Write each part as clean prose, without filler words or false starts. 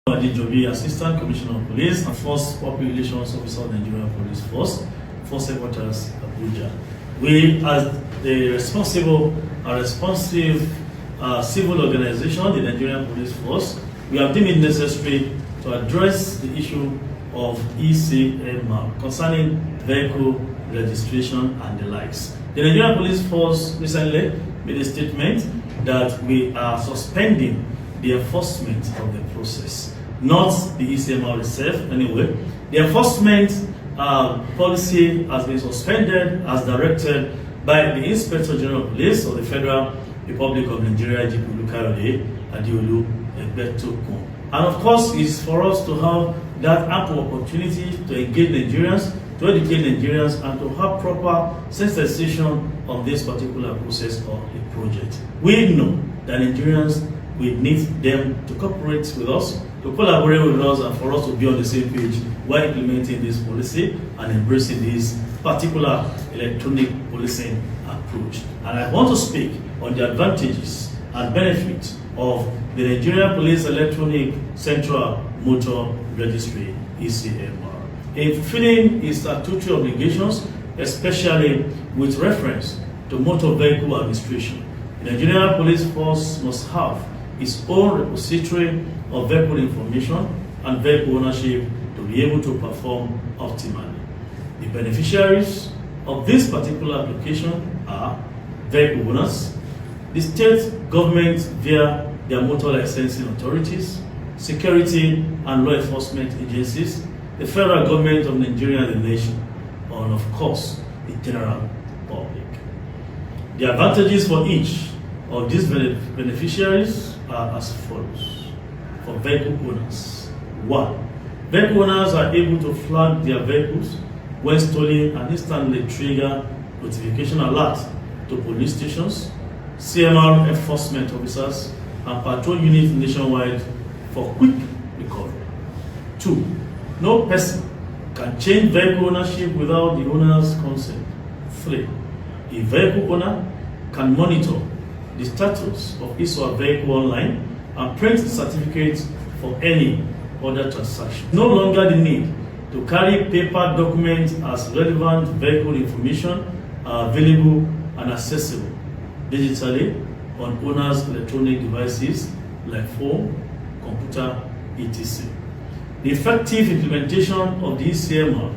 Adejobi, Assistant Commissioner of Police and Force Public Relations Officer of the Nigerian Police Force, Force Headquarters, Abuja. We, as the responsive civil organization, the Nigerian Police Force, we have deemed it necessary to address the issue of ECMR concerning vehicle registration and the likes. The Nigerian Police Force recently made a statement that we are suspending the enforcement of the process, not the ECMR itself anyway. The enforcement policy has been suspended as directed by the Inspector General of Police of the Federal Republic of Nigeria, IGP Olukayode Adeolu Egbetokun. And of course, it's for us to have that ample opportunity to engage Nigerians, to educate Nigerians, and to have proper sensitization on this particular process or the project. We know that Nigerians, we need them to cooperate with us, to collaborate with us, and for us to be on the same page while implementing this policy and embracing this particular electronic policing approach. And I want to speak on the advantages and benefits of the Nigerian Police Electronic Central Motor Registry, ECMR, in fulfilling its statutory obligations, especially with reference to motor vehicle administration. The Nigerian Police Force must have its own repository of vehicle information and vehicle ownership to be able to perform optimally. The beneficiaries of this particular application are vehicle owners, the state government via their motor licensing authorities, security and law enforcement agencies, the federal government of Nigeria and the nation, and of course, the general public. The advantages for each of these beneficiaries are as follows. For vehicle owners, 1. Vehicle owners are able to flag their vehicles when stolen and instantly trigger notification alert to police stations, CMR enforcement officers, and patrol units nationwide for quick recovery. 2. No person can change vehicle ownership without the owner's consent. 3. A vehicle owner can monitor the status of his or her vehicle online and print certificates for any other transaction. No longer the need to carry paper documents as relevant vehicle information are available and accessible digitally on owners' electronic devices like phone, computer, etc. The effective implementation of the ECMR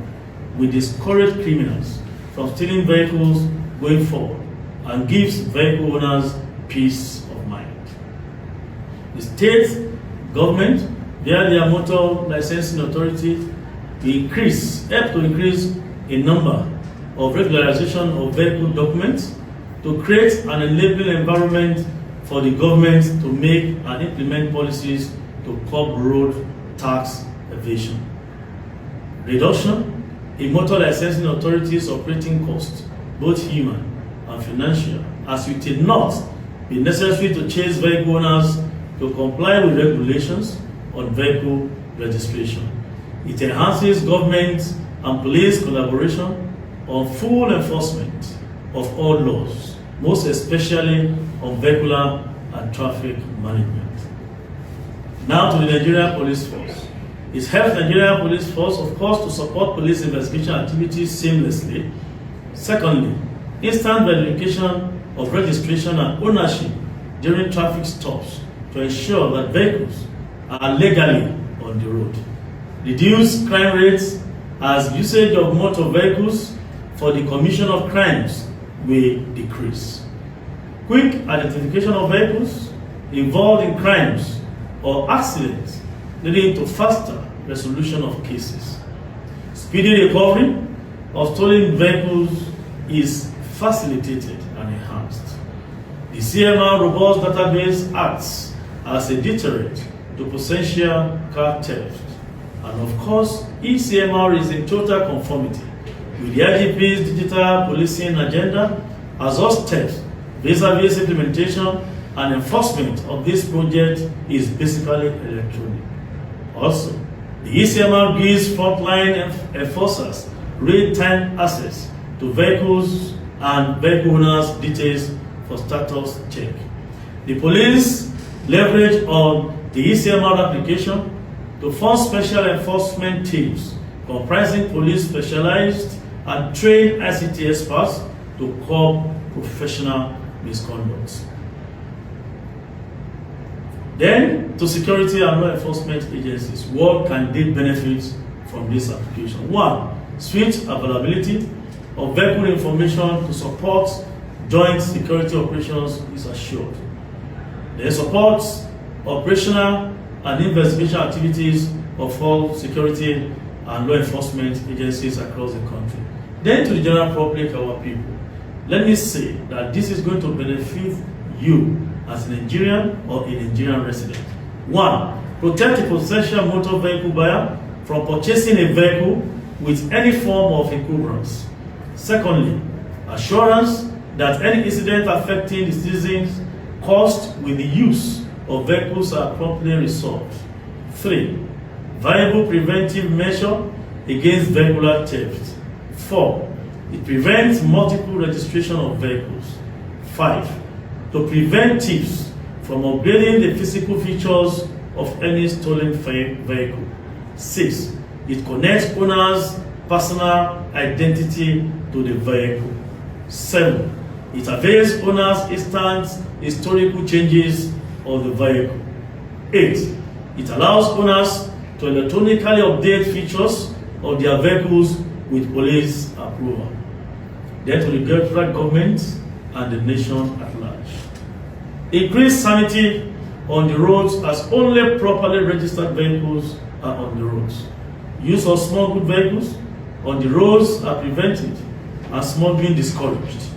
will discourage criminals from stealing vehicles going forward and gives vehicle owners peace of mind. The state government, via their motor licensing authority, help to increase a number of regularization of vehicle documents to create an enabling environment for the government to make and implement policies to curb road tax evasion. Reduction in motor licensing authorities' operating costs, both human and financial, as it did not be necessary to chase vehicle owners to comply with regulations on vehicle registration. It enhances government and police collaboration on full enforcement of all laws, most especially on vehicular and traffic management. Now to the Nigerian Police Force. It helps Nigerian Police Force, of course, to support police investigation activities seamlessly. Secondly, instant verification of registration and ownership during traffic stops to ensure that vehicles are legally on the road. Reduce crime rates as usage of motor vehicles for the commission of crimes will decrease. Quick identification of vehicles involved in crimes or accidents leading to faster resolution of cases. Speedy recovery of stolen vehicles is facilitated and enhanced. The CMR robust database acts as a deterrent to potential car theft. And of course, ECMR is in total conformity with the IGP's digital policing agenda, as all steps vis-a-vis implementation and enforcement of this project is basically electronic. Also, the ECMR gives frontline enforcers real-time access to vehicles and vehicle owners' details for status check. The police leverage on the ECMR application to form special enforcement teams comprising police specialized and trained ICT experts to curb professional misconduct. Then, to security and law enforcement agencies, what can they benefit from this application? One, swift availability of vehicle information to support joint security operations is assured. They support operational and investigation activities of all security and law enforcement agencies across the country. Then to the general public, our people, let me say that this is going to benefit you as a Nigerian or a Nigerian resident. One, protect the potential motor vehicle buyer from purchasing a vehicle with any form of encumbrance. Secondly, assurance that any incident affecting the citizens caused with the use of vehicles are promptly resolved. 3. Viable preventive measure against vehicular theft. 4. It prevents multiple registration of vehicles. 5. To prevent thieves from upgrading the physical features of any stolen vehicle. 6. It connects owners' personal identity to the vehicle. 7. It avails owners instant historical changes of the vehicle. 8. It allows owners to electronically update features of their vehicles with police approval. Then to the federal government and the nation at large. Increase sanity on the roads as only properly registered vehicles are on the roads. Use of smuggled vehicles on the roads are prevented and smuggling discouraged.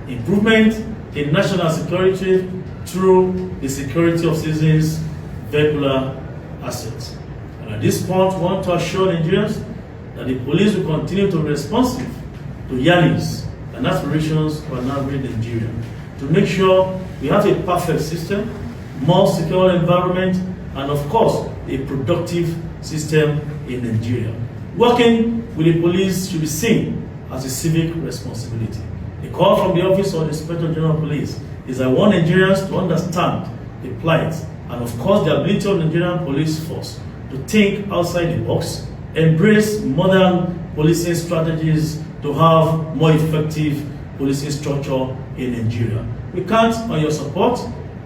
Improvement in national security through the security of citizens' vehicular assets. And at this point, we want to assure Nigerians that the police will continue to be responsive to yearnings and aspirations of an average Nigerian to make sure we have a perfect system, more secure environment, and of course, a productive system in Nigeria. Working with the police should be seen as a civic responsibility. The call from the Office of the Inspector General of Police is I want Nigerians to understand the plight and of course the ability of the Nigerian police force to think outside the box, embrace modern policing strategies to have more effective policing structure in Nigeria. We count on your support,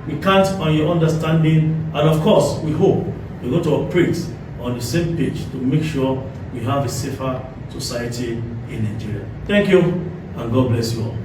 we count on your understanding, and of course, we hope we're going to operate on the same page to make sure we have a safer society in Nigeria. Thank you, and God bless you all.